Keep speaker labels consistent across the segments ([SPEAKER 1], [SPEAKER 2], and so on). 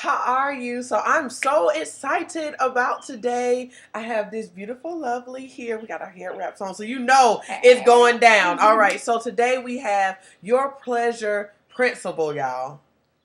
[SPEAKER 1] how are you? So I'm so excited about today. I have this beautiful, lovely here. We got our hair wraps on, so you know it's going down. All right, so today we have Your Pleasure Principal, y'all.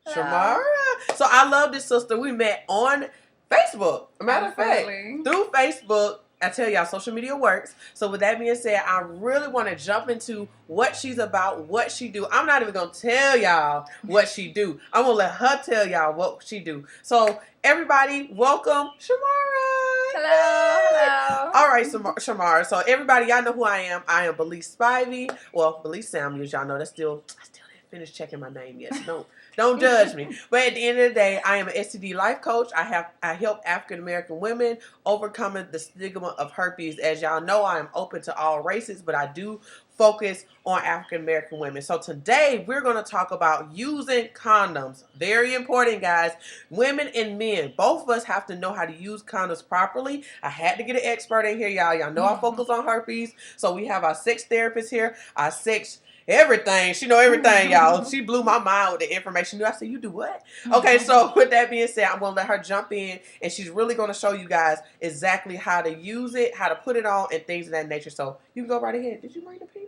[SPEAKER 2] Hello.
[SPEAKER 1] Shamara. So I love this sister. We met on Facebook. Matter of fact, through Facebook. I tell y'all, social media works. So with that being said, I really want to jump into what she's about, what she do. I'm not even going to tell y'all what she do. I'm going to let her tell y'all what she do. So everybody, welcome Shamara.
[SPEAKER 2] Hello.
[SPEAKER 1] All right, Shamara. So everybody, y'all know who I am. I am Belize Spivey. Well, Belize Samuels, y'all know I still didn't finish checking my name yet. So don't judge me. But at the end of the day, I am an STD life coach. I help African American women overcoming the stigma of herpes. As y'all know, I am open to all races, but I do focus on African American women. So today we're going to talk about using condoms. Very important, guys. Women and men, both of us have to know how to use condoms properly. I had to get an expert in here, y'all. Y'all know I focus on herpes. So we have our sex therapist here, our sex everything. She know everything, y'all. She blew my mind with the information. I said, you do what? Okay, so with that being said, I'm going to let her jump in, and she's really going to show you guys exactly how to use it, how to put it on, and things of that nature. So you can go right ahead. Did you bring the penis?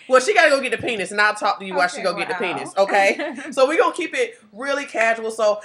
[SPEAKER 1] Well, she got to go get the penis, and I'll talk to you while she go get the penis, okay? So we're going to keep it really casual. So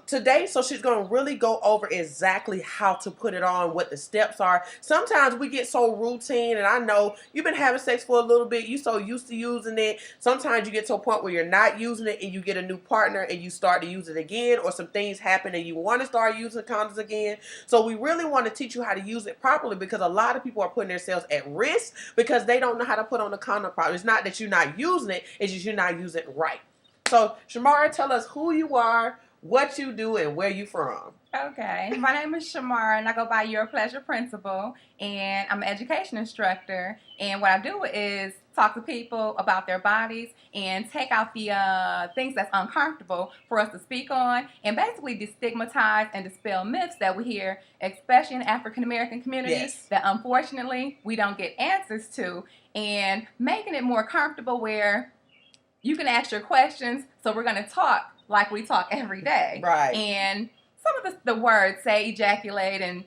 [SPEAKER 1] today, she's going to really go over exactly how to put it on, what the steps are. Sometimes we get so routine, and I know you've been having sex for a little bit. You're so used to using it. Sometimes you get to a point where you're not using it, and you get a new partner, and you start to use it again, or some things happen, and you want to start using condoms again. So we really want to teach you how to use it properly, because a lot of people are putting themselves at risk because they don't know how to put on the condom properly. It's not that you're not using it, it's just you're not using it right. So Shamara, tell us who you are, what you do, and where you from.
[SPEAKER 2] Okay, my name is Shamara, and I go by Your Pleasure Principal, and I'm an education instructor. And what I do is talk to people about their bodies and take out the things that's uncomfortable for us to speak on, and basically destigmatize and dispel myths that we hear, especially in African American communities, that unfortunately we don't get answers to, and making it more comfortable where you can ask your questions. So we're going to talk like we talk every day.
[SPEAKER 1] Right.
[SPEAKER 2] And some of the words, say ejaculate and,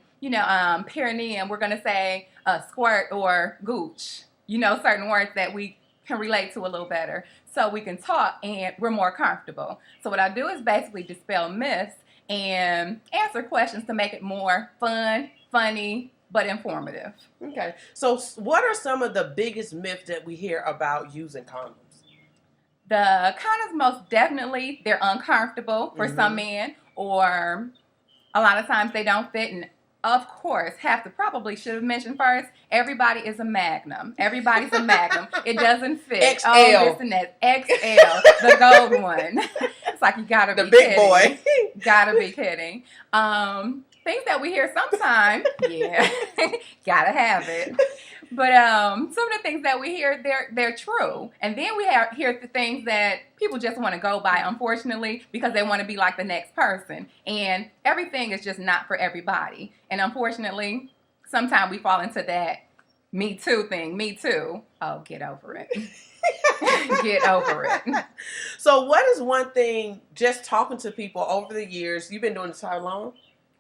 [SPEAKER 2] perineum, we're going to say squirt or gooch. Certain words that we can relate to a little better. So we can talk and we're more comfortable. So what I do is basically dispel myths and answer questions to make it more fun, funny, but informative.
[SPEAKER 1] Okay. So what are some of the biggest myths that we hear about using condoms?
[SPEAKER 2] The condoms, most definitely, they're uncomfortable for some men, or a lot of times they don't fit. And of course, probably should have mentioned first, everybody is a magnum. Everybody's a magnum. It doesn't fit.
[SPEAKER 1] XL.
[SPEAKER 2] Oh, this and that. XL, the gold one. It's like you gotta be kidding.
[SPEAKER 1] The big boy.
[SPEAKER 2] Gotta be kidding. Things that we hear sometimes, gotta have it. But some of the things that we hear, they're true. And then we hear the things that people just want to go by, unfortunately, because they want to be like the next person. And everything is just not for everybody. And unfortunately, sometimes we fall into that me too thing. Me too. Oh, get over it. Get over it.
[SPEAKER 1] So what is one thing, just talking to people over the years, you've been doing this how long?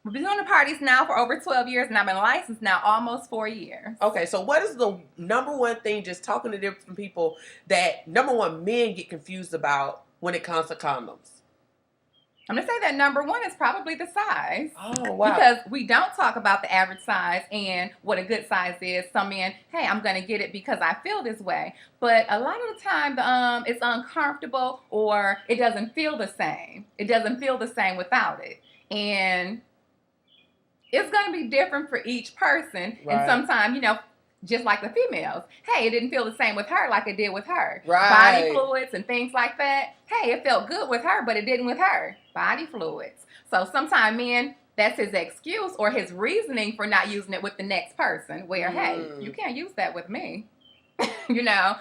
[SPEAKER 2] We've been doing the parties now for over 12 years, and I've been licensed now almost 4 years.
[SPEAKER 1] Okay, so what is the number one thing, just talking to different people, that number one men get confused about when it comes to condoms?
[SPEAKER 2] I'm going to say that number one is probably the size.
[SPEAKER 1] Oh, wow.
[SPEAKER 2] Because we don't talk about the average size and what a good size is. Some men, hey, I'm going to get it because I feel this way. But a lot of the time, it's uncomfortable, or it doesn't feel the same. It doesn't feel the same without it. And it's going to be different for each person. Right. And sometimes, just like the females, hey, it didn't feel the same with her like it did with her.
[SPEAKER 1] Right.
[SPEAKER 2] Body fluids and things like that. Hey, it felt good with her, but it didn't with her. Body fluids. So sometimes men, that's his excuse or his reasoning for not using it with the next person. Where, hey, you can't use that with me.
[SPEAKER 1] I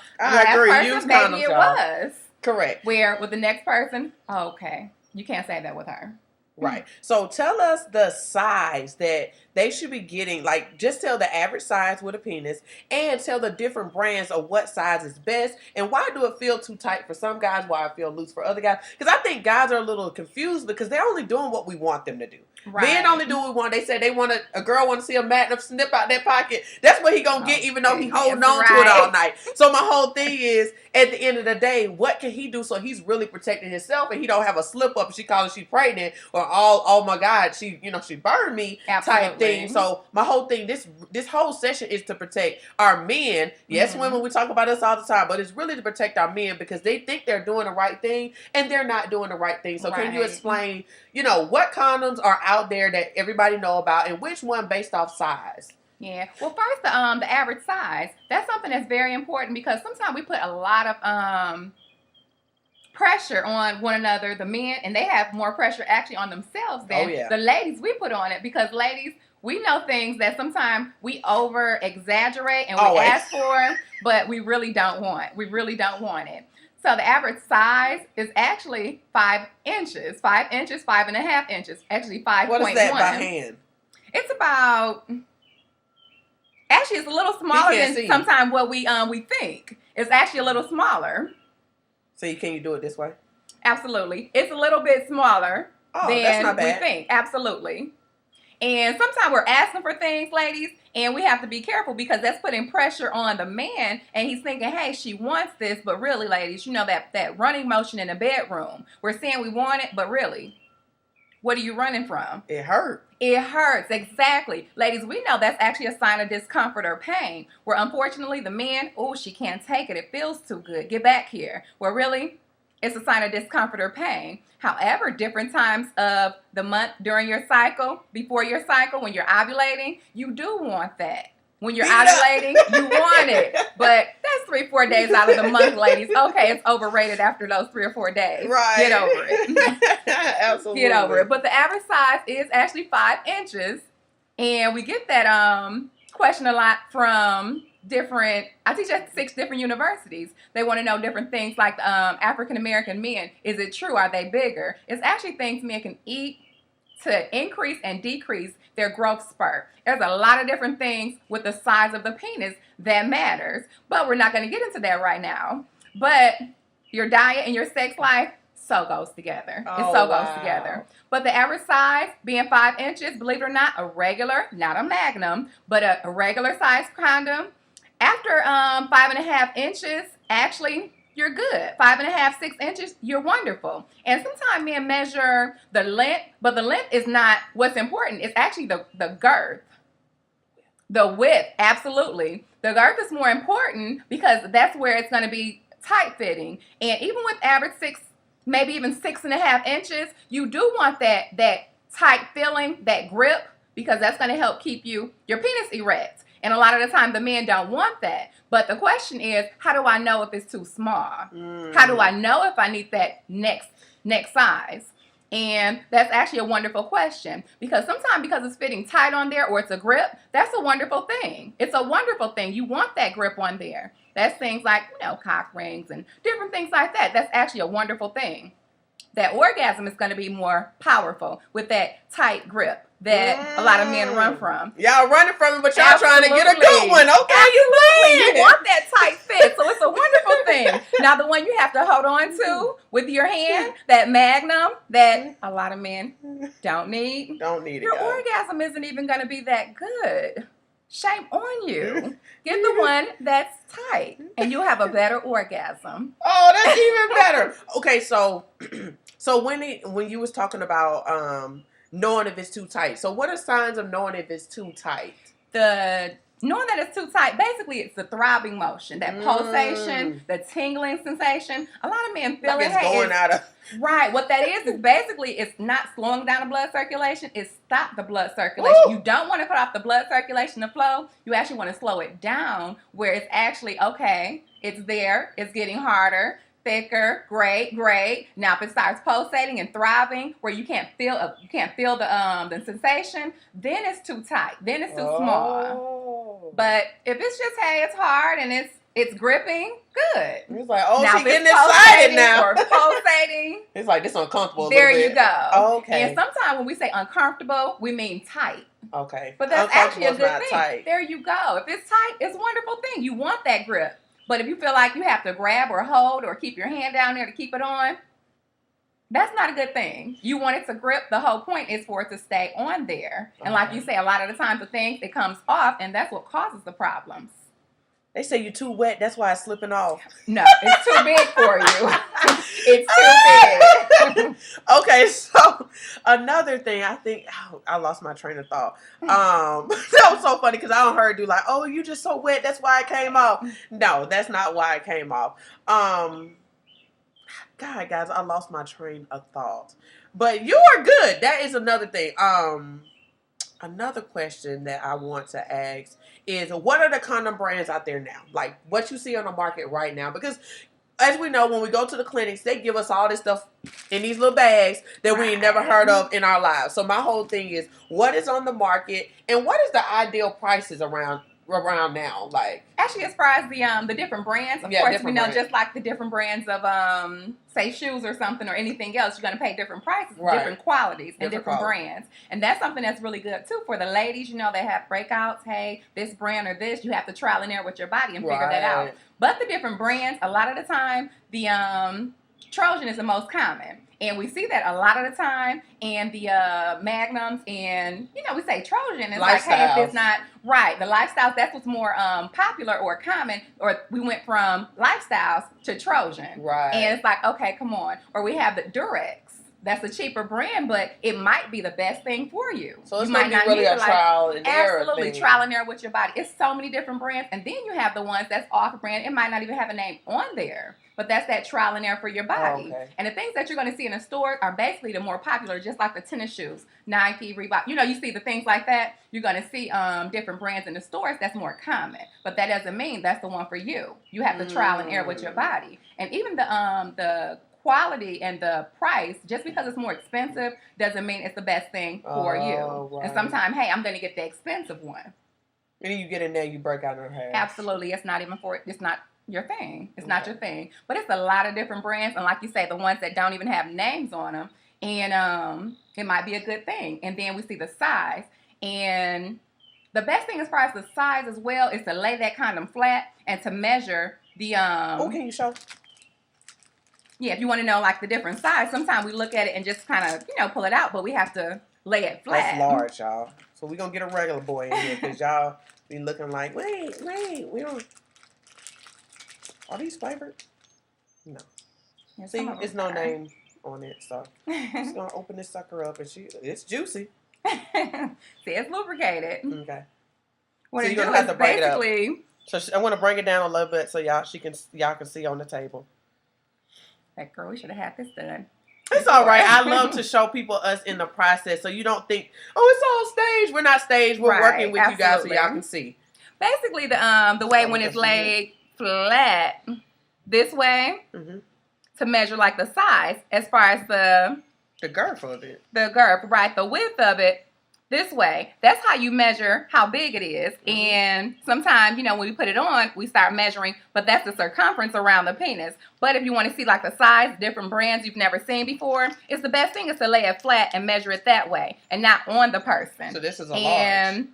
[SPEAKER 1] agree.
[SPEAKER 2] Person,
[SPEAKER 1] use
[SPEAKER 2] maybe
[SPEAKER 1] condoms,
[SPEAKER 2] it
[SPEAKER 1] y'all.
[SPEAKER 2] was.
[SPEAKER 1] Correct.
[SPEAKER 2] Where with the next person, okay, you can't say that with her.
[SPEAKER 1] Right. So tell us the size that they should be getting. Like, just tell the average size with a penis and tell the different brands of what size is best and why do it feel too tight for some guys, why it feel loose for other guys. Because I think guys are a little confused because they're only doing what we want them to do.
[SPEAKER 2] Right.
[SPEAKER 1] Men only do what we want. They say they want a girl want to see a magnum snip out their pocket. That's what he gonna get, even though he holding on to it all night. So my whole thing is, at the end of the day, what can he do so he's really protecting himself and he don't have a slip up and she calls she pregnant or oh my God, she burned me type thing. So my whole thing, this whole session is to protect our men. Yes, women, we talk about us all the time, but it's really to protect our men because they think they're doing the right thing and they're not doing the right thing. So can you explain, what condoms are out there that everybody know about and which one based off size?
[SPEAKER 2] Yeah. Well, first, the average size. That's something that's very important because sometimes we put a lot of pressure on one another, the men, and they have more pressure actually on themselves than the ladies we put on it because ladies, we know things that sometimes we over exaggerate and we ask for, but we really don't want. We really don't want it. So the average size is actually 5 inches. 5 inches, 5.5 inches. Actually 5.1.
[SPEAKER 1] What is that by hand?
[SPEAKER 2] It's about... Actually, it's a little smaller than sometimes what we think. It's actually a little smaller.
[SPEAKER 1] So can you do it this way?
[SPEAKER 2] Absolutely. It's a little bit smaller than we think. Absolutely. And sometimes we're asking for things, ladies, and we have to be careful because that's putting pressure on the man. And he's thinking, hey, she wants this. But really, ladies, that running motion in the bedroom. We're saying we want it, but really, what are you running from?
[SPEAKER 1] It hurts.
[SPEAKER 2] It hurts, exactly. Ladies, we know that's actually a sign of discomfort or pain. Where unfortunately the man, she can't take it. It feels too good. Get back here. Where really, it's a sign of discomfort or pain. However, different times of the month during your cycle, before your cycle, when you're ovulating, you do want that. When you're ovulating, you want it. But that's 3-4 days out of the month, ladies. Okay, it's overrated after those 3 or 4 days.
[SPEAKER 1] Right.
[SPEAKER 2] Get over it.
[SPEAKER 1] Absolutely.
[SPEAKER 2] Get over it. But the average size is actually 5 inches. And we get that question a lot from I teach at 6 different universities. They want to know different things like African-American men. Is it true? Are they bigger? It's actually things men can eat to increase and decrease their growth spurt. There's a lot of different things with the size of the penis that matters, but we're not going to get into that right now. But your diet and your sex life so goes together. Goes together. But the average size being 5 inches, believe it or not, a regular, not a magnum, but a regular size condom. After 5.5 inches, actually, you're good. 5.5, 6 inches, you're wonderful. And sometimes men measure the length, but the length is not what's important. It's actually the girth. The width, absolutely. The girth is more important because that's where it's going to be tight fitting. And even with average 6, maybe even 6.5 inches, you do want that tight feeling, that grip, because that's going to help keep your penis erect. And a lot of the time, the men don't want that. But the question is, how do I know if it's too small? How do I know if I need that next size? And that's actually a wonderful question because sometimes because it's fitting tight on there or it's a grip, that's a wonderful thing. It's a wonderful thing. You want that grip on there. That's things like, cock rings and different things like that. That's actually a wonderful thing. That orgasm is going to be more powerful with that tight grip that a lot of men run from.
[SPEAKER 1] Y'all running from it, but y'all trying to get a good one. Okay,
[SPEAKER 2] you want that tight fit, so it's a wonderful thing. Now, the one you have to hold on to with your hand, that magnum, that a lot of men don't need.
[SPEAKER 1] Don't need it.
[SPEAKER 2] Your orgasm isn't even going to be that good. Shame on you. Get the one that's tight, and you'll have a better orgasm.
[SPEAKER 1] Oh, that's even better. Okay, so when you was talking about knowing if it's too tight, so what are signs of knowing if it's too tight?
[SPEAKER 2] Knowing that it's too tight, basically it's the throbbing motion, that pulsation, the tingling sensation. A lot of men feel
[SPEAKER 1] like it's going out of...
[SPEAKER 2] Right. What that is basically it's not slowing down the blood circulation. It's stop the blood circulation. Woo! You don't want to cut off the blood circulation to flow. You actually want to slow it down where it's actually, okay, it's there. It's getting harder. Thicker, great. Now if it starts pulsating and throbbing where you can't feel the sensation, then it's too tight. Then it's too small. But if it's just, hey, it's hard and it's gripping, good.
[SPEAKER 1] It's like, oh,
[SPEAKER 2] Now,
[SPEAKER 1] she
[SPEAKER 2] if it's
[SPEAKER 1] getting excited
[SPEAKER 2] pulsating
[SPEAKER 1] now.
[SPEAKER 2] or pulsating,
[SPEAKER 1] It's like, this uncomfortable a
[SPEAKER 2] there
[SPEAKER 1] little
[SPEAKER 2] you
[SPEAKER 1] bit.
[SPEAKER 2] go.
[SPEAKER 1] Okay.
[SPEAKER 2] And sometimes when we say uncomfortable, we mean tight.
[SPEAKER 1] Okay.
[SPEAKER 2] But that's actually a
[SPEAKER 1] Uncomfortable's
[SPEAKER 2] good
[SPEAKER 1] not
[SPEAKER 2] thing.
[SPEAKER 1] tight.
[SPEAKER 2] There you go. If it's tight, it's a wonderful thing. You want that grip. But if you feel like you have to grab or hold or keep your hand down there to keep it on, that's not a good thing. You want it to grip. The whole point is for it to stay on there. And like you say, a lot of the times the things, it comes off, and that's what causes the problems.
[SPEAKER 1] They say you're too wet. That's why it's slipping off.
[SPEAKER 2] No, it's too big for you. It's too big.
[SPEAKER 1] Okay, so another thing, I think, I lost my train of thought. That was so funny because I don't heard do like, oh, you just so wet. That's why it came off. No, that's not why it came off. God, guys, I lost my train of thought. But you are good. That is another thing. Another question that I want to ask is, what are the condom brands out there now? Like, what you see on the market right now? Because, as we know, when we go to the clinics, they give us all this stuff in these little bags that we ain't never heard of in our lives. So my whole thing is, what is on the market, and what is the ideal prices around now? Like,
[SPEAKER 2] actually, as far as the different brands, of course, we know
[SPEAKER 1] brands.
[SPEAKER 2] just like the different brands of say shoes or something or anything else, you're going to pay different prices, different qualities, and different brands. And that's something that's really good too for the ladies. You know, they have breakouts. Hey, this brand or this, you have to trial and error with your body and figure that out. But the different brands, a lot of the time, the Trojan is the most common. And we see that a lot of the time, and the Magnums, and, you know, we say Trojan. It's like, hey, if it's not right, the lifestyles, that's what's more popular or common, or we went from lifestyles to Trojan.
[SPEAKER 1] Right.
[SPEAKER 2] And it's like, okay, come on. Or we have the Durex. That's a cheaper brand, but it might be the best thing for you.
[SPEAKER 1] So it's
[SPEAKER 2] you
[SPEAKER 1] might not really a trial and error thing.
[SPEAKER 2] Absolutely, trial and error with your body. It's so many different brands. And then you have the ones that's off brand. It might not even have a name on there. But that's that trial and error for your body.
[SPEAKER 1] Okay.
[SPEAKER 2] And the things that you're going to see in a store are basically the more popular, just like the tennis shoes, Nike, Reebok. You know, you see the things like that. You're going to see different brands in the stores. That's more common. But that doesn't mean that's the one for you. You have to trial and error with your body. And even the quality and the price, just because it's more expensive, doesn't mean it's the best thing for you. Right. And sometimes, hey, I'm going to get the expensive one.
[SPEAKER 1] And then you get in there, you break out in her hair.
[SPEAKER 2] Absolutely. It's not even it's not your thing. It's not your thing. But it's a lot of different brands. And like you say, the ones that don't even have names on them. And it might be a good thing. And then we see the size. And the best thing as far as the size as well is to lay that condom flat and to measure the...
[SPEAKER 1] Oh, can you show?
[SPEAKER 2] Yeah, if you want to know like the different size, sometimes we look at it and just kind of, you know, pull it out. But we have to lay it flat.
[SPEAKER 1] That's large, y'all. So we're going to get a regular boy in here because y'all be looking like, wait, we don't... Are these flavored? No.
[SPEAKER 2] Yeah,
[SPEAKER 1] see, it's no name on it, so I'm just gonna open this sucker up, and it's juicy.
[SPEAKER 2] See, it's lubricated.
[SPEAKER 1] Okay.
[SPEAKER 2] What
[SPEAKER 1] so
[SPEAKER 2] it
[SPEAKER 1] you're gonna
[SPEAKER 2] do
[SPEAKER 1] have
[SPEAKER 2] is
[SPEAKER 1] to break
[SPEAKER 2] basically...
[SPEAKER 1] it up. So I want to bring it down a little bit so y'all can see on the table.
[SPEAKER 2] That girl, we should have had this done.
[SPEAKER 1] It's all right. I love to show people us in the process, so you don't think, oh, it's all staged. We're not staged. We're working with you guys so y'all can see.
[SPEAKER 2] Basically, the way when it's laid flat this way to measure like the size as far as the
[SPEAKER 1] girth of it.
[SPEAKER 2] The girth, right? The width of it this way. That's how you measure how big it is. And sometimes, you know, when we put it on, we start measuring, but that's the circumference around the penis. But if you want to see like the size, different brands you've never seen before, it's the best thing is to lay it flat and measure it that way and not on the person.
[SPEAKER 1] So this is a
[SPEAKER 2] large.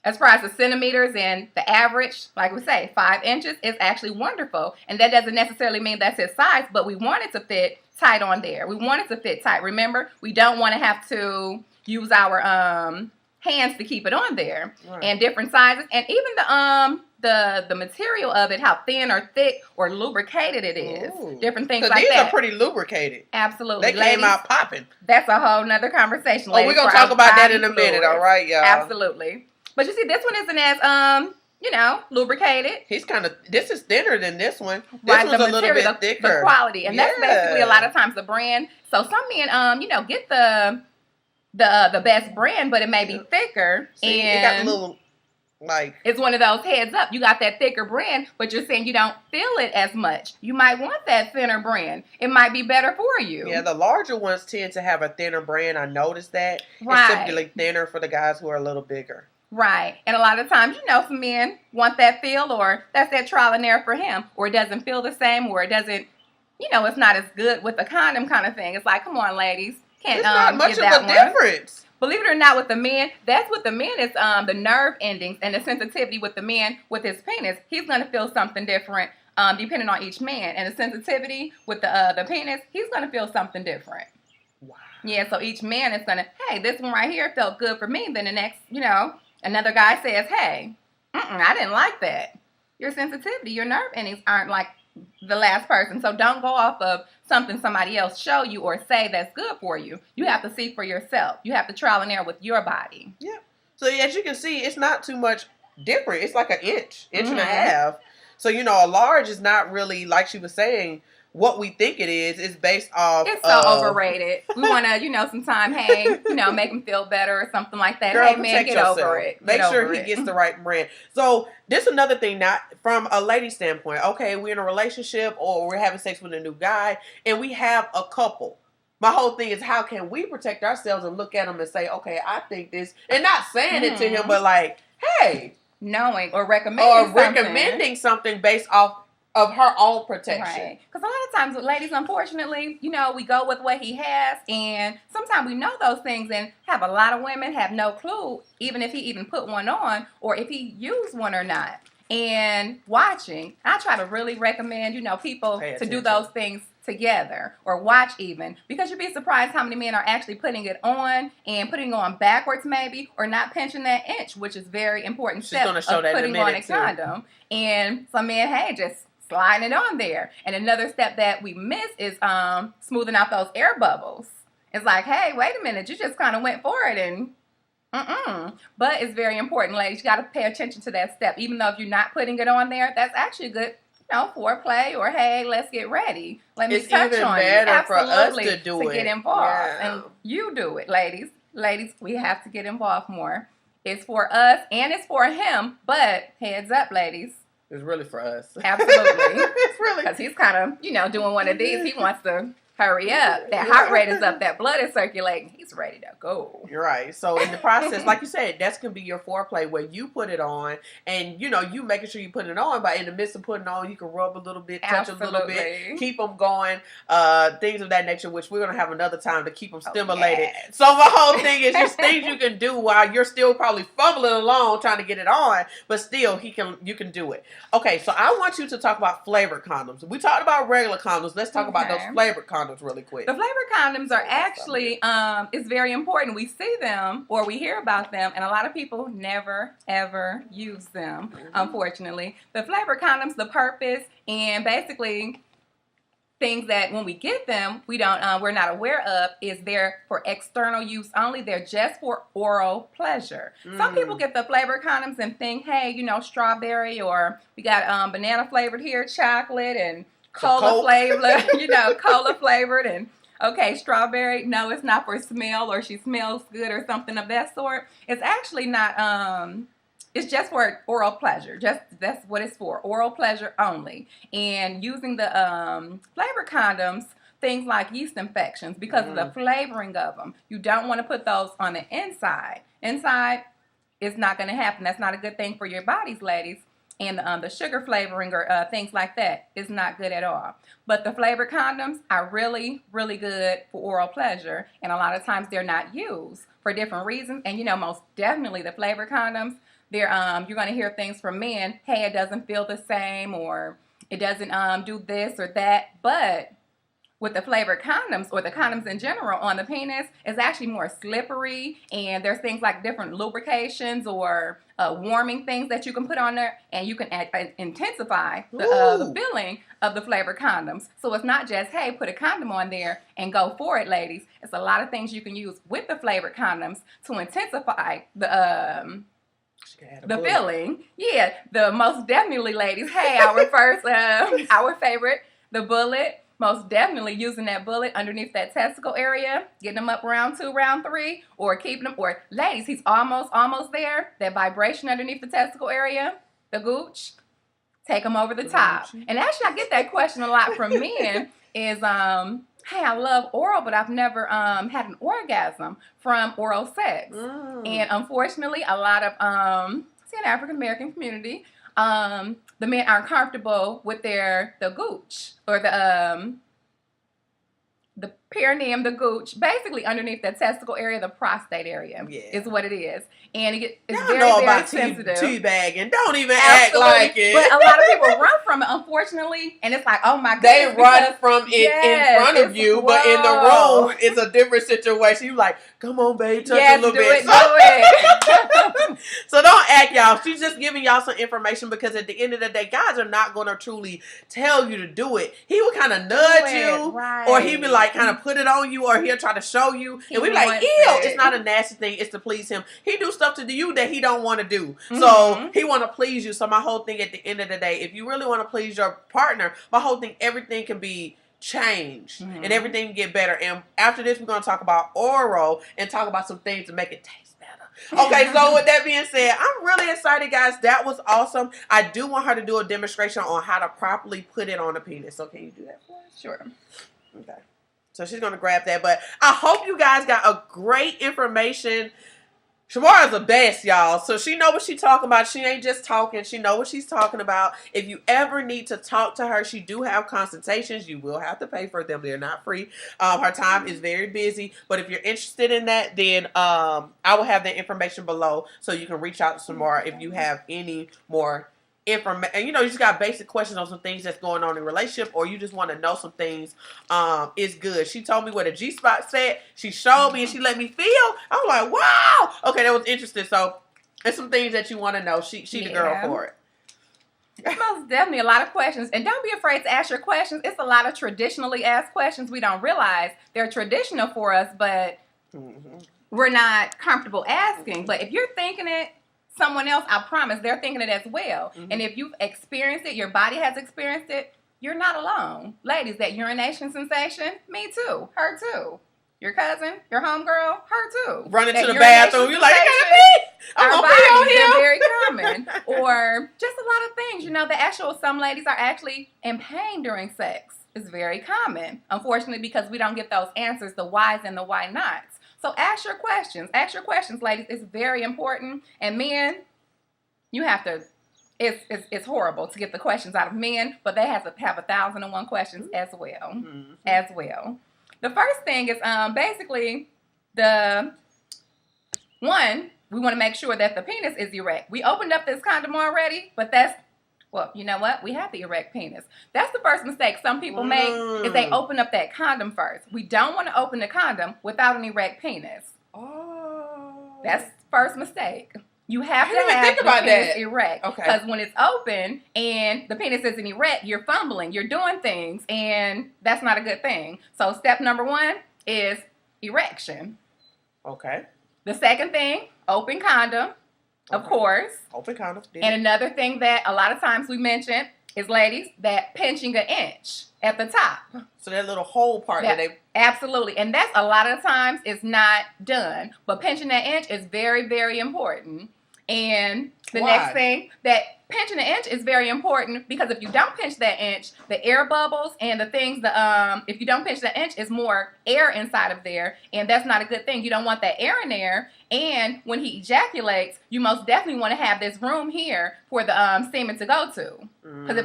[SPEAKER 2] As far as the centimeters and the average, like we say, 5 inches is actually wonderful. And that doesn't necessarily mean that's his size, but we want it to fit tight on there. We want it to fit tight. Remember, we don't want to have to use our hands to keep it on there. Right. And different sizes. And even the material of it, how thin or thick or lubricated it is. Ooh. Different things like
[SPEAKER 1] these
[SPEAKER 2] that.
[SPEAKER 1] Are pretty lubricated.
[SPEAKER 2] Absolutely.
[SPEAKER 1] They came out popping.
[SPEAKER 2] That's a whole nother conversation.
[SPEAKER 1] Oh, we're going to talk about that in a minute, all right, y'all?
[SPEAKER 2] Absolutely. But you see, this one isn't as, you know, lubricated.
[SPEAKER 1] He's kind of, this is thinner than this one. This
[SPEAKER 2] right,
[SPEAKER 1] one's
[SPEAKER 2] the
[SPEAKER 1] a little bit thicker.
[SPEAKER 2] The quality. And that's basically a lot of times the brand. So some men, you know, get the best brand, but it may be thicker.
[SPEAKER 1] See,
[SPEAKER 2] and
[SPEAKER 1] it got a little, like.
[SPEAKER 2] It's one of those heads up. You got that thicker brand, but you're saying you don't feel it as much. You might want that thinner brand. It might be better for you.
[SPEAKER 1] Yeah, the larger ones tend to have a thinner brand. I noticed that.
[SPEAKER 2] Right.
[SPEAKER 1] It's simply thinner for the guys who are a little bigger.
[SPEAKER 2] Right. And a lot of times, some men want that feel, or that's that trial and error for him, or it doesn't feel the same, or it doesn't, it's not as good with the condom kind of thing. It's like, come on, ladies. Can't
[SPEAKER 1] It's not much
[SPEAKER 2] give
[SPEAKER 1] of
[SPEAKER 2] that
[SPEAKER 1] a
[SPEAKER 2] one.
[SPEAKER 1] difference.
[SPEAKER 2] Believe it or not, with the men, that's what the men is the nerve endings and the sensitivity with the man with his penis. He's going to feel something different depending on each man. And the sensitivity with the penis, he's going to feel something different.
[SPEAKER 1] Wow.
[SPEAKER 2] Yeah, so each man is going to, hey, this one right here felt good for me. Then the next, another guy says, hey, I didn't like that. Your sensitivity, your nerve endings aren't like the last person. So don't go off of something somebody else show you or say that's good for you. You have to see for yourself. You have to trial and error with your body.
[SPEAKER 1] Yeah. So as you can see, it's not too much different. It's like an inch and a half. So, a large is not really, like she was saying, what we think it is. It's based off
[SPEAKER 2] It's so overrated. We want to, sometime, hey, make him feel better or something like that.
[SPEAKER 1] Girl,
[SPEAKER 2] hey, man, get
[SPEAKER 1] yourself.
[SPEAKER 2] over it.
[SPEAKER 1] Make sure he gets the right brand. So this is another thing, not from a lady standpoint. Okay, we're in a relationship or we're having sex with a new guy and we have a couple. My whole thing is, how can we protect ourselves and look at him and say, okay, I think this, and not saying it to him, but like, hey.
[SPEAKER 2] Knowing or recommending
[SPEAKER 1] something based off of her own protection.
[SPEAKER 2] Right. Because a lot of times with ladies, unfortunately, we go with what he has, and sometimes we know those things, and have a lot of women have no clue, even if he even put one on, or if he used one or not. And watching, I try to really recommend, people to do those things together, or watch even, because you'd be surprised how many men are actually putting it on and putting it on backwards maybe, or not pinching that inch, which is very important step of putting on a condom. And some men, hey, just sliding it on there. And another step that we miss is smoothing out those air bubbles. It's like, hey, wait a minute, you just kind of went for it and But it's very important, ladies. You got to pay attention to that step. Even though if you're not putting it on there, that's actually good, foreplay, or hey, let's get ready. Let me touch on you. Absolutely,
[SPEAKER 1] for us to do it.
[SPEAKER 2] Get involved.
[SPEAKER 1] Yeah.
[SPEAKER 2] And you do it, ladies. Ladies, we have to get involved more. It's for us and it's for him, but heads up, ladies.
[SPEAKER 1] It's really for us.
[SPEAKER 2] Absolutely.
[SPEAKER 1] It's really.
[SPEAKER 2] Because he's kind of, doing one of these. He wants to hurry up. That heart rate is up. That blood is circulating. He's ready to go.
[SPEAKER 1] You're right. So in the process, like you said, that can be your foreplay where you put it on and, you making sure you put it on. But in the midst of putting it on, you can rub a little bit, touch a little bit, keep them going, things of that nature, which we're going to have another time to keep them stimulated.
[SPEAKER 2] Yes.
[SPEAKER 1] So my whole thing is just things you can do while you're still probably fumbling along trying to get it on, but still you can do it. Okay, so I want you to talk about flavored condoms. We talked about regular condoms. Let's talk about those flavored condoms really quick.
[SPEAKER 2] The flavored condoms are actually, it's very important. We see them or we hear about them, and a lot of people never, ever use them, unfortunately. The flavored condoms, the purpose, and basically things that when we get them, we're not aware of, is they're for external use only. They're just for oral pleasure. Some people get the flavored condoms and think, hey, strawberry, or we got banana flavored here, chocolate, and cola flavored, cola flavored, and okay, strawberry. No, it's not for smell, or she smells good, or something of that sort. It's actually not. It's just for oral pleasure. That's what it's for, oral pleasure only. And using the flavored condoms, things like yeast infections, because of the flavoring of them, you don't want to put those on the inside. Inside, it's not going to happen. That's not a good thing for your bodies, ladies. And the sugar flavoring or things like that is not good at all. But the flavored condoms are really, really good for oral pleasure. And a lot of times they're not used for different reasons. And, most definitely the flavored condoms, they're you're going to hear things from men. Hey, it doesn't feel the same, or it doesn't do this or that. But with the flavored condoms, or the condoms in general on the penis, is actually more slippery, and there's things like different lubrications or warming things that you can put on there, and you can intensify the feeling of the flavored condoms. So it's not just, hey, put a condom on there and go for it, ladies. It's a lot of things you can use with the flavored condoms to intensify the feeling. Yeah, the most definitely, ladies. Hey, our first, our favorite, the bullet. Most definitely using that bullet underneath that testicle area, getting them up round 2, round 3, or keeping them, or ladies, he's almost there. That vibration underneath the testicle area, the gooch, take them over the top. And actually, I get that question a lot from men is, hey, I love oral, but I've never had an orgasm from oral sex. And unfortunately, a lot of see, in the African American community, the men aren't comfortable with the gooch or the perineum, the gooch, basically underneath the testicle area, the prostate area is what it is. And it's very, very sensitive.
[SPEAKER 1] Teabagging. Don't even act like it.
[SPEAKER 2] But a lot of people run from it, unfortunately. And it's like, oh my goodness.
[SPEAKER 1] They run from it in front of you, but in the room, it's a different situation. You like, come on, babe, touch a little bit.
[SPEAKER 2] Do it.
[SPEAKER 1] So don't act, y'all. She's just giving y'all some information because at the end of the day, guys are not going to truly tell you to do it. He will kind of nudge you, or he'll be like, kind of put it on you, or he'll try to show you, and we be like, ew, it's not a nasty thing, it's to please him. He do stuff to you that he don't want to do, so he want to please you. So my whole thing at the end of the day, if you really want to please your partner, my whole thing, everything can be changed and everything can get better. And after this, we're going to talk about oral and talk about some things to make it taste better. Okay, so with that being said, I'm really excited, guys. That was awesome. I do want her to do a demonstration on how to properly put it on the penis. So can you do that for us?
[SPEAKER 2] Sure.
[SPEAKER 1] Okay. So she's going to grab that. But I hope you guys got a great information. Shamara's the best, y'all. So she know what she's talking about. She ain't just talking. She know what she's talking about. If you ever need to talk to her, she do have consultations. You will have to pay for them. They're not free. Her time is very busy. But if you're interested in that, then I will have the information below so you can reach out to Shamara if you have any more information. You know, you just got basic questions on some things that's going on in a relationship, or you just want to know some things. It's good. She told me where the G-spot said. She showed me and she let me feel. I was like, wow. Okay, that was interesting. So it's some things that you want to know. She the girl for it.
[SPEAKER 2] Most definitely a lot of questions. And don't be afraid to ask your questions. It's a lot of traditionally asked questions we don't realize. They're traditional for us, but we're not comfortable asking. But if you're thinking it, someone else, I promise, they're thinking it as well. And if you've experienced it, your body has experienced it, you're not alone. Ladies, that urination sensation, me too, her too. Your cousin, your homegirl, her too.
[SPEAKER 1] Running to the bathroom, you're like, I'm
[SPEAKER 2] our
[SPEAKER 1] gonna be on
[SPEAKER 2] bodies,
[SPEAKER 1] here.
[SPEAKER 2] they're very common. Or just a lot of things. You know, some ladies are actually in pain during sex. It's very common. Unfortunately, because we don't get those answers, the whys and the why nots. So ask your questions. Ask your questions, ladies. It's very important. And men, you have to, it's horrible to get the questions out of men, but they have to have 1,001 questions as well. As well. The first thing is basically we want to make sure that the penis is erect. We opened up this condom already, but well, you know what? We have the erect penis. That's the first mistake some people make is they open up that condom first. We don't want to open the condom without an erect penis. That's the first mistake. You have to have the penis erect. Because when it's open and the penis isn't erect, you're fumbling, you're doing things, and that's not a good thing. So step number 1 is erection.
[SPEAKER 1] Okay.
[SPEAKER 2] The second thing, open condom. Of course.
[SPEAKER 1] Open condom.
[SPEAKER 2] And another thing that a lot of times we mention is, ladies, that pinching an inch at the top. So
[SPEAKER 1] that little hole part that they...
[SPEAKER 2] Absolutely. And that's a lot of times is not done. But pinching that inch is very, very important. And the next thing, that pinching the inch is very important because if you don't pinch that inch, the air bubbles and the things, if you don't pinch that inch, it's more air inside of there. And that's not a good thing. You don't want that air in there. And when he ejaculates, you most definitely want to have this room here for the semen to go to. Because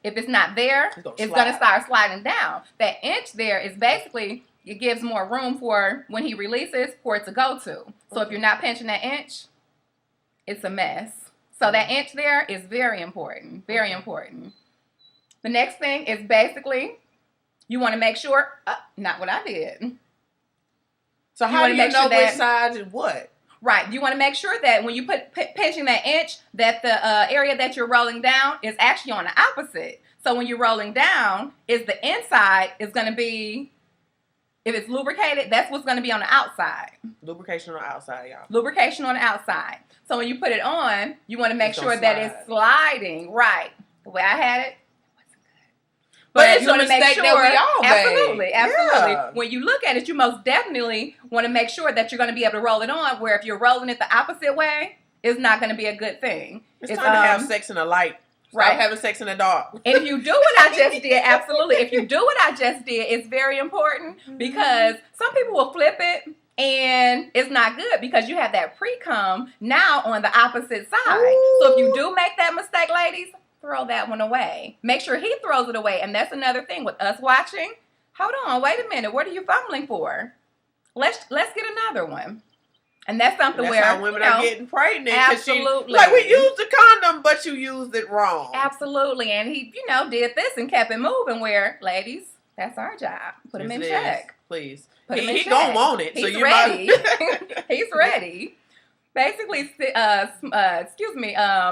[SPEAKER 2] if it's not there, it's going to start sliding down. That inch there is basically, it gives more room for when he releases for it to go to. So if you're not pinching that inch, it's a mess. So that inch there is very important. Very important. The next thing is basically, you want to make sure, not what I did.
[SPEAKER 1] So how do you know which side is what?
[SPEAKER 2] Right. You want to make sure that when you pinching that inch, that the area that you're rolling down is actually on the opposite. So when you're rolling down, is the inside is going to be, if it's lubricated, that's what's going to be on the outside.
[SPEAKER 1] Lubrication on the outside, y'all.
[SPEAKER 2] Lubrication on the outside. So when you put it on, you want to make sure that it's sliding. Right. The way I had it.
[SPEAKER 1] But it's a mistake that we all
[SPEAKER 2] made. Absolutely. Yeah. When you look at it, you most definitely want to make sure that you're going to be able to roll it on, where if you're rolling it the opposite way, it's not going to be a good thing.
[SPEAKER 1] It's time to have sex in a light Stop having sex in the dark.
[SPEAKER 2] And if you do what I just did, absolutely. If you do what I just did, it's very important because some people will flip it and it's not good because you have that pre-cum now on the opposite side.
[SPEAKER 1] Ooh.
[SPEAKER 2] So if you do make that mistake, ladies, throw that one away. Make sure he throws it away. And that's another thing with us watching. Hold on, wait a minute. What are you fumbling for? Let's get another one. And that's something
[SPEAKER 1] that's
[SPEAKER 2] where
[SPEAKER 1] how women are getting pregnant.
[SPEAKER 2] Absolutely.
[SPEAKER 1] Like, we used the condom, but you used it wrong.
[SPEAKER 2] Absolutely. And he, did this and kept it moving where, ladies, that's our job. Put him in check.
[SPEAKER 1] Please.
[SPEAKER 2] Put him in
[SPEAKER 1] He
[SPEAKER 2] check.
[SPEAKER 1] gonna want it.
[SPEAKER 2] He's
[SPEAKER 1] so you
[SPEAKER 2] ready.
[SPEAKER 1] might...
[SPEAKER 2] He's ready. Basically,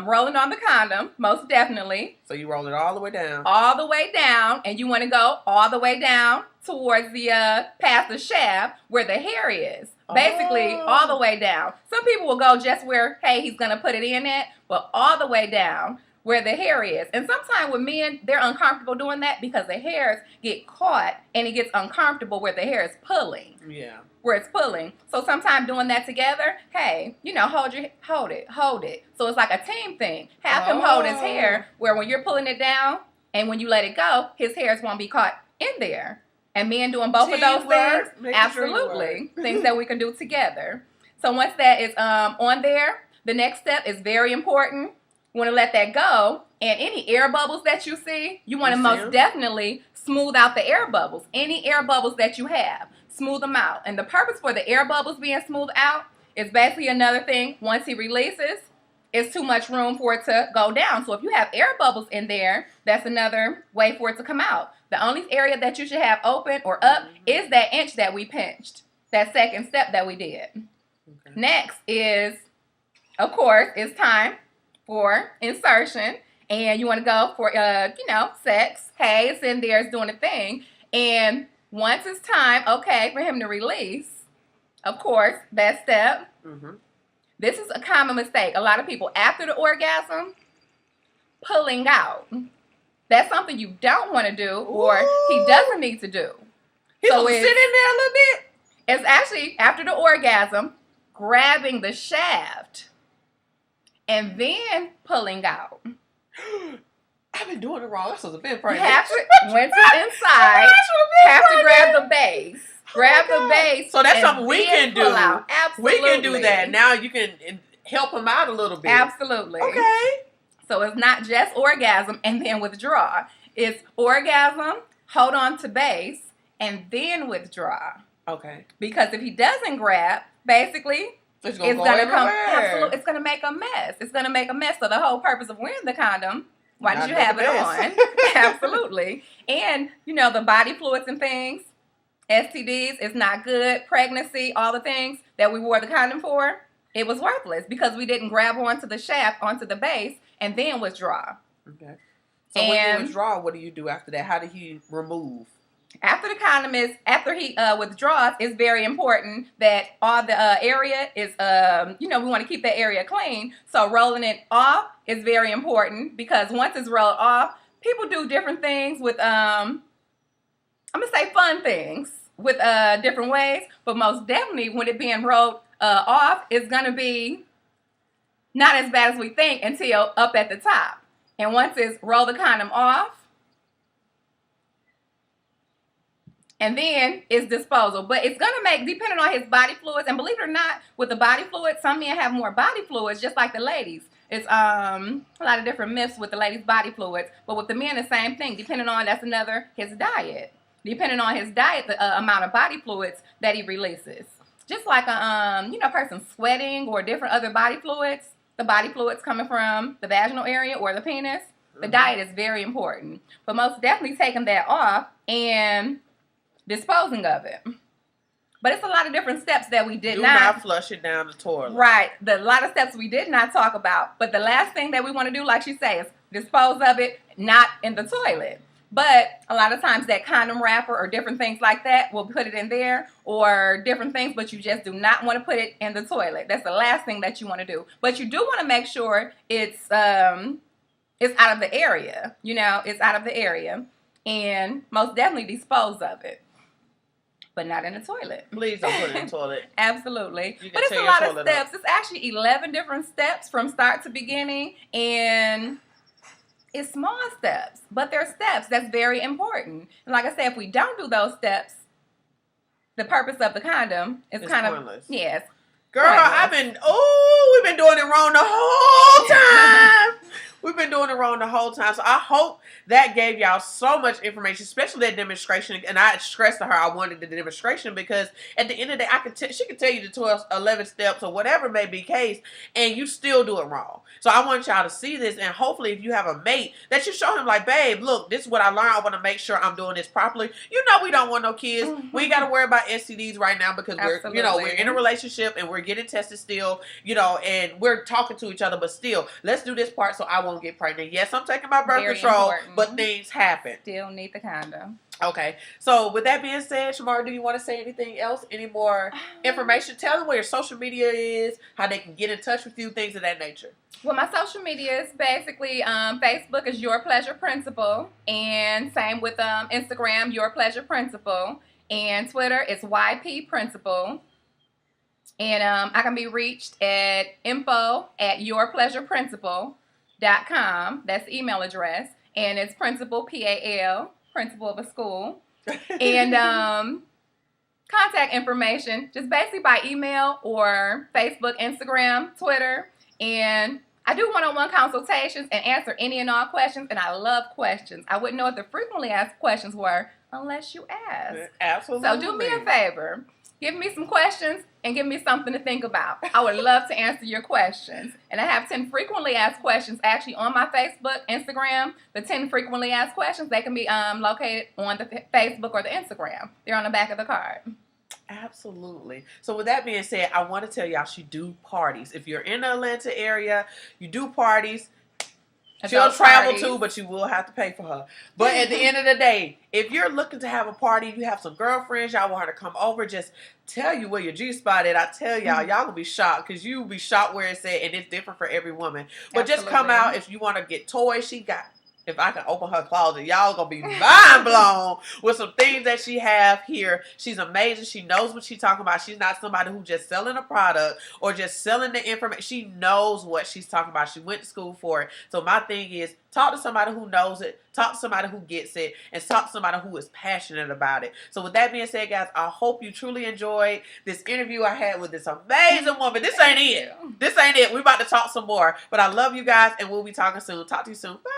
[SPEAKER 2] rolling on the condom, most definitely.
[SPEAKER 1] So you roll it all the way down.
[SPEAKER 2] All the way down, and you want to go all the way down towards the past the shaft where the hair is. Basically, all the way down. Some people will go just where, hey, he's gonna put it in it, but all the way down where the hair is. And sometimes with men, they're uncomfortable doing that because the hairs get caught and it gets uncomfortable where the hair is pulling.
[SPEAKER 1] Yeah.
[SPEAKER 2] Where it's pulling. So sometimes doing that together, hey, hold it. So it's like a team thing. Have him hold his hair where when you're pulling it down and when you let it go, his hairs won't be caught in there. And men doing both of those things, absolutely. Things that we can do together. So once that is on there, the next step is very important. You want to let that go. And any air bubbles that you see, you want to most definitely smooth out the air bubbles. Any air bubbles that you have, smooth them out. And the purpose for the air bubbles being smoothed out is basically another thing. Once he releases, it's too much room for it to go down. So if you have air bubbles in there, that's another way for it to come out. The only area that you should have open or up is that inch that we pinched. That second step that we did. Okay. Next is, of course, it's time for insertion. And you want to go for, sex. Hey, it's in there, it's doing a thing. And once it's time, okay, for him to release, of course, that step. This is a common mistake. A lot of people, after the orgasm, pulling out. That's something you don't want to do or he doesn't need to do.
[SPEAKER 1] He's going to sit in there a little bit?
[SPEAKER 2] It's actually, after the orgasm, grabbing the shaft and then pulling out.
[SPEAKER 1] I've been doing it wrong. That's supposed to be pregnant.
[SPEAKER 2] You have to, once it's inside, have to grab the base. Grab the base.
[SPEAKER 1] So that's something we can do.
[SPEAKER 2] Absolutely.
[SPEAKER 1] We can do that. Now you can help him out a little bit.
[SPEAKER 2] Absolutely.
[SPEAKER 1] Okay.
[SPEAKER 2] So it's not just orgasm and then withdraw. It's orgasm, hold on to base, and then withdraw.
[SPEAKER 1] Okay.
[SPEAKER 2] Because if he doesn't grab, basically, it's gonna come. Absolutely, it's gonna make a mess. It's gonna make a mess. So the whole purpose of wearing the condom, why did you have it on? Absolutely. And the body fluids and things, STDs, it's not good. Pregnancy, all the things that we wore the condom for, it was worthless because we didn't grab onto the shaft, onto the base, and then withdraw.
[SPEAKER 1] Okay. So when you withdraw, what do you do after that? How do you remove?
[SPEAKER 2] After the condom after he withdraws, it's very important that all the area is, we want to keep that area clean. So rolling it off is very important because once it's rolled off, people do different things with, I'm going to say fun things with different ways. But most definitely when it being rolled off, it's going to be not as bad as we think until up at the top. And once it's roll the condom off, and then it's disposal. But it's going to make, depending on his body fluids, and believe it or not, with the body fluids, some men have more body fluids, just like the ladies. It's a lot of different myths with the ladies' body fluids. But with the men, the same thing. Depending on, that's another, his diet. Depending on his diet, the amount of body fluids that he releases. Just like a, person sweating or different other body fluids, the body fluids coming from the vaginal area or the penis, the diet is very important. But most definitely taking that off and disposing of it. But it's a lot of different steps that we did not.
[SPEAKER 1] Do not flush it down the toilet.
[SPEAKER 2] Right. A lot of steps we did not talk about. But the last thing that we want to do, like she says, dispose of it, not in the toilet. But a lot of times that condom wrapper or different things like that, we'll put it in there or different things, but you just do not want to put it in the toilet. That's the last thing that you want to do. But you do want to make sure it's out of the area. It's out of the area. And most definitely dispose of it. But not in the toilet.
[SPEAKER 1] Please don't put it in the toilet.
[SPEAKER 2] Absolutely. But it's a lot of steps. It's actually 11 different steps from start to beginning. And it's small steps, but they're steps. That's very important. And like I said, if we don't do those steps, the purpose of the condom is
[SPEAKER 1] It's
[SPEAKER 2] kind
[SPEAKER 1] pointless.
[SPEAKER 2] of, yes.
[SPEAKER 1] Girl,
[SPEAKER 2] Pointless.
[SPEAKER 1] we've been doing it wrong the whole time. We've been doing it wrong the whole time. So I hope that gave y'all so much information, especially that demonstration. And I stressed to her I wanted the demonstration because at the end of the day, she could tell you the 12, 11 steps or whatever may be case, and you still do it wrong. So I want y'all to see this, and hopefully if you have a mate, that you show him like, babe, look, this is what I learned. I want to make sure I'm doing this properly. You know we don't want no kids. We ain't got to worry about STDs right now because we're in a relationship and we're getting tested still, and we're talking to each other, but still, let's do this part so I won't get pregnant. Yes, I'm taking my birth control, but things happen.
[SPEAKER 2] Still need the condom.
[SPEAKER 1] Okay, so with that being said, Shamara, do you want to say anything else? Any more information? Tell them where your social media is, how they can get in touch with you, things of that nature.
[SPEAKER 2] Well, my social media is basically Facebook is Your Pleasure Principal, and same with Instagram, Your Pleasure Principal, and Twitter is YP Principal. And I can be reached at info@yourpleasureprincipal.com. That's the email address. And it's principal, P-A-L, principal of a school. And contact information, just basically by email or Facebook, Instagram, Twitter. And I do one-on-one consultations and answer any and all questions. And I love questions. I wouldn't know what the frequently asked questions were unless you ask.
[SPEAKER 1] Absolutely.
[SPEAKER 2] So do me a favor. Give me some questions and give me something to think about. I would love to answer your questions. And I have 10 frequently asked questions actually on my Facebook, Instagram. The 10 frequently asked questions, they can be located on the Facebook or the Instagram. They're on the back of the card.
[SPEAKER 1] Absolutely. So with that being said, I want to tell y'all she do parties. If you're in the Atlanta area, you do parties. She'll travel too, but you will have to pay for her. But at the end of the day, if you're looking to have a party, you have some girlfriends, y'all want her to come over, just tell you where your G-spot at. I tell y'all gonna be shocked because you will be shocked where it's at, and it's different for every woman. But just come out if you want to get toys. She got, if I can open her closet, y'all gonna be mind blown with some things that she have here. She's amazing. She knows what she's talking about. She's not somebody who just selling a product or just selling the information. She knows what she's talking about. She went to school for it. So my thing is, talk to somebody who knows it. Talk to somebody who gets it. And talk to somebody who is passionate about it. So with that being said, guys, I hope you truly enjoyed this interview I had with this amazing woman. This ain't it. This ain't it. We're about to talk some more. But I love you guys, and we'll be talking soon. Talk to you soon. Bye.